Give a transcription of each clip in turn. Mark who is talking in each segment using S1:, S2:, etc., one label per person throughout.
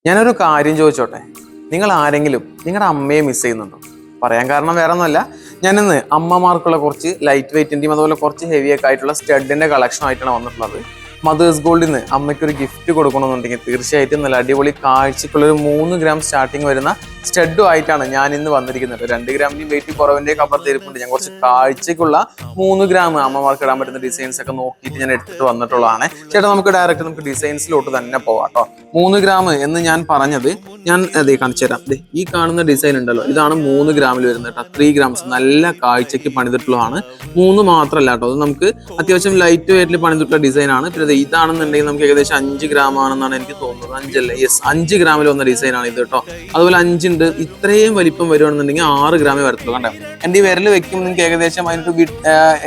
S1: ഞാനൊരു കാര്യം ചോദിച്ചോട്ടെ, നിങ്ങൾ ആരെങ്കിലും നിങ്ങളുടെ അമ്മയെ മിസ് ചെയ്യുന്നുണ്ടോ? പറയാൻ കാരണം വേറെ ഒന്നുമല്ല, ഞാനിന്ന് അമ്മമാർക്കുള്ള കുറച്ച് ലൈറ്റ് വെയിറ്റിൻ്റെയും അതുപോലെ കുറച്ച് ഹെവി ഒക്കെ ആയിട്ടുള്ള സ്റ്റഡിൻ്റെ കളക്ഷൻ ആയിട്ടാണ് വന്നിട്ടുള്ളത്. മദേഴ്സ് ഗോൾഡിൽ നിന്ന് അമ്മയ്ക്ക് ഒരു ഗിഫ്റ്റ് കൊടുക്കണമെന്നുണ്ടെങ്കിൽ തീർച്ചയായിട്ടും നല്ല അടിപൊളി കാഴ്ചക്കുള്ള ഒരു 3 ഗ്രാം സ്റ്റാർട്ടിങ് വരുന്ന സ്റ്റഡും ആയിട്ടാണ് ഞാൻ ഇന്ന് വന്നിരിക്കുന്നത്. 2 ഗ്രാമിൻ്റെയും വെയിറ്റ് കുറവിൻ്റെ അപ്പുറത്ത് ഇരിപ്പുണ്ട്. ഞാൻ കുറച്ച് കാഴ്ചക്കുള്ള 3 ഗ്രാം അമ്മമാർക്ക് ഇടാൻ പറ്റുന്ന ഡിസൈൻസ് ഒക്കെ നോക്കിയിട്ട് ഞാൻ എടുത്തിട്ട് വന്നിട്ടുള്ളതാണ്. ചേട്ടാ, നമുക്ക് ഡിസൈൻസിലോട്ട് തന്നെ പോവാം കേട്ടോ. 3 ഗ്രാം എന്ന് ഞാൻ പറഞ്ഞത് ഞാൻ കാണിച്ചു തരാം. ഈ കാണുന്ന ഡിസൈൻ ഉണ്ടല്ലോ, ഇതാണ് 3 ഗ്രാമിൽ വരുന്നത് കേട്ടോ. 3 ഗ്രാംസ് നല്ല കാഴ്ചക്ക് പണിതിട്ടുള്ളതാണ്. 3 മാത്രമല്ല കേട്ടോ, അത് നമുക്ക് അത്യാവശ്യം ലൈറ്റ് വെയിറ്റിൽ പണിതിട്ടുള്ള ഡിസൈൻ ആണ്. പിന്നെ ഇതാണെന്നുണ്ടെങ്കിൽ നമുക്ക് ഏകദേശം 5 ഗ്രാം ആണെന്നാണ് എനിക്ക് തോന്നുന്നത്. 5 അല്ലേ? യെസ്, 5 ഗ്രാമിൽ വന്ന ഡിസൈൻ ആണ് ഇത് കേട്ടോ. അതുപോലെ 5 ഉണ്ട്. ഇത്രയും വലിപ്പം വരുവാണെന്നുണ്ടെങ്കിൽ 6 ഗ്രാമേ വരത്തുള്ളൂ. കണ്ടോ, എൻ്റെ ഈ വിരൽ വെക്കുമ്പോൾ നിങ്ങൾക്ക്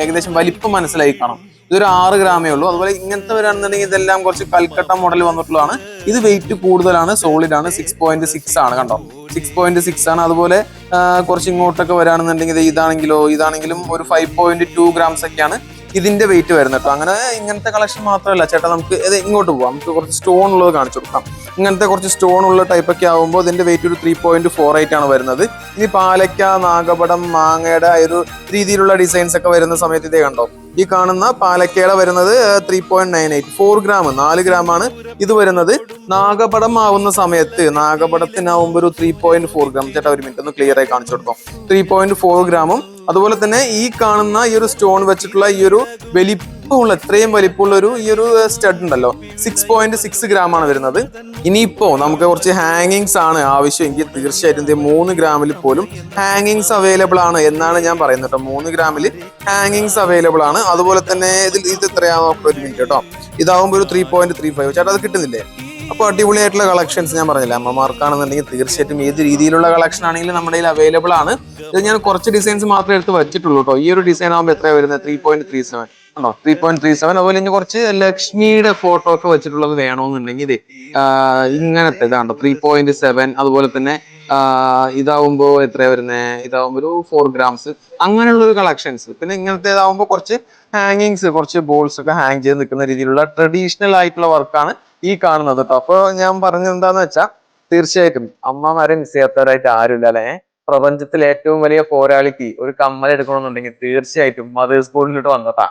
S1: ഏകദേശം വലിപ്പം മനസ്സിലായി കാണും. ഇതൊരു 6 ഗ്രാമേ ഉള്ളൂ. അതുപോലെ ഇങ്ങനത്തെ വരാണെന്നുണ്ടെങ്കിൽ ഇതെല്ലാം കുറച്ച് കൽക്കട്ട മോഡൽ വന്നിട്ടുള്ളതാണ്. ഇത് വെയിറ്റ് കൂടുതലാണ്, സോളിഡ് ആണ്. 6.6 ആണ്. കണ്ടോ, 6.6 ആണ്. അതുപോലെ കുറച്ച് ഇങ്ങോട്ടൊക്കെ വരാണെന്നുണ്ടെങ്കിൽ ഇതാണെങ്കിലും ഒരു 5.2 ഗ്രാംസ് ഒക്കെയാണ് ഇതിന്റെ വെയിറ്റ് വരുന്നത് കേട്ടോ. അങ്ങനെ ഇങ്ങനത്തെ കളക്ഷൻ മാത്രമല്ല ചേട്ടാ, നമുക്ക് ഇത് ഇങ്ങോട്ട് പോവാം. നമുക്ക് കുറച്ച് സ്റ്റോൺ ഉള്ളത് കാണിച്ചു കൊടുക്കാം. ഇങ്ങനത്തെ കുറച്ച് സ്റ്റോൺ ഉള്ള ടൈപ്പ് ഒക്കെ ആകുമ്പോൾ ഇതിന്റെ വെയിറ്റ് ഒരു 3.48 ആണ് വരുന്നത്. ഇനി പാലക്ക, നാഗപടം, മാങ്ങയുടെ ഒരു രീതിയിലുള്ള ഡിസൈൻസ് ഒക്കെ വരുന്ന സമയത്ത് ഇതേ കണ്ടോ, ഈ കാണുന്ന പാലക്കയുടെ വരുന്നത് 3.98, 4 ഗ്രാം, 4 ഗ്രാം ആണ് ഇത് വരുന്നത്. നാഗപടം ആവുന്ന സമയത്ത് നാഗപടത്തിനാവുമ്പോൾ ഒരു 3.4 ഗ്രാം. ചേട്ടാ ഒരു മിനിറ്റ് ഒന്ന് ക്ലിയർ ആയി കാണിച്ചു കൊടുക്കാം. 3.4 ഗ്രാമും അതുപോലെ തന്നെ ഈ കാണുന്ന ഈ ഒരു സ്റ്റോൺ വെച്ചിട്ടുള്ള ഈ ഒരു ഇത്രയും വലിപ്പമുള്ള ഈ ഒരു സ്റ്റഡ് ഉണ്ടല്ലോ, 6.6 ഗ്രാം ആണ് വരുന്നത്. ഇനിയിപ്പോ നമുക്ക് കുറച്ച് ഹാങ്ങിങ്സ് ആണ് ആവശ്യമെങ്കിൽ തീർച്ചയായിട്ടും 3 ഗ്രാമിൽ പോലും ഹാങ്ങിങ്സ് അവൈലബിൾ ആണ് എന്നാണ് ഞാൻ പറയുന്നത് കേട്ടോ. 3 ഗ്രാമിൽ ഹാങ്ങിങ്സ് അവൈലബിൾ ആണ്. അതുപോലെ തന്നെ ഇത് എത്രയാണോ, ഒരു മിനിറ്റ് കേട്ടോ, ഇതാവുമ്പോൾ ഒരു 3.35. ചേട്ടാ അത് കിട്ടുന്നില്ലേ? അപ്പോൾ അടിപൊളിയായിട്ടുള്ള കളക്ഷൻസ് ഞാൻ പറഞ്ഞില്ല, അമ്മമാർക്കാണെന്നുണ്ടെങ്കിൽ തീർച്ചയായിട്ടും ഏത് രീതിയിലുള്ള കളക്ഷൻ ആണെങ്കിലും നമ്മുടെ കയ്യിൽ അവൈലബിൾ ആണ്. ഇത് ഞാൻ കുറച്ച് ഡിസൈൻസ് മാത്രമേ എടുത്ത് വെച്ചിട്ടുള്ളൂ കേട്ടോ. ഈ ഒരു ഡിസൈൻ ആകുമ്പോൾ എത്രയാണ് വരുന്നത്? 3.37 ആണോ? 3.37. അതുപോലെ ഇനി കുറച്ച് ലക്ഷ്മിയുടെ ഫോട്ടോ ഒക്കെ വെച്ചിട്ടുള്ളത് വേണമെന്നുണ്ടെങ്കിൽ ഇങ്ങനത്തെ ഇതാണ്ടോ 3.7. അതുപോലെ തന്നെ ഇതാവുമ്പോൾ എത്രയാ വരുന്നത്? ഇതാവുമ്പോൾ ഒരു 4 ഗ്രാംസ്. അങ്ങനെയുള്ള ഒരു കളക്ഷൻസ്. പിന്നെ ഇങ്ങനത്തെ ഇതാവുമ്പോൾ കുറച്ച് ഹാങ്ങിങ്സ്, കുറച്ച് ബോൾസ് ഒക്കെ ഹാങ് ചെയ്ത് നിൽക്കുന്ന രീതിയിലുള്ള ട്രഡീഷണൽ ആയിട്ടുള്ള വർക്കാണ് ഈ കാണുന്നത് കേട്ടോ. അപ്പൊ ഞാൻ പറഞ്ഞത് എന്താന്ന് വെച്ചാൽ തീർച്ചയായിട്ടും അമ്മമാരെ മിസ് ചെയ്യാത്തവരായിട്ട് ആരുമില്ല അല്ലെ. പ്രപഞ്ചത്തിൽ ഏറ്റവും വലിയ പോരാളിക്ക് ഒരു കമ്മൽ എടുക്കണമെന്നുണ്ടെങ്കിൽ തീർച്ചയായിട്ടും മദേഴ്സ് ഗോൾഡിലോട്ട് വന്നതാ.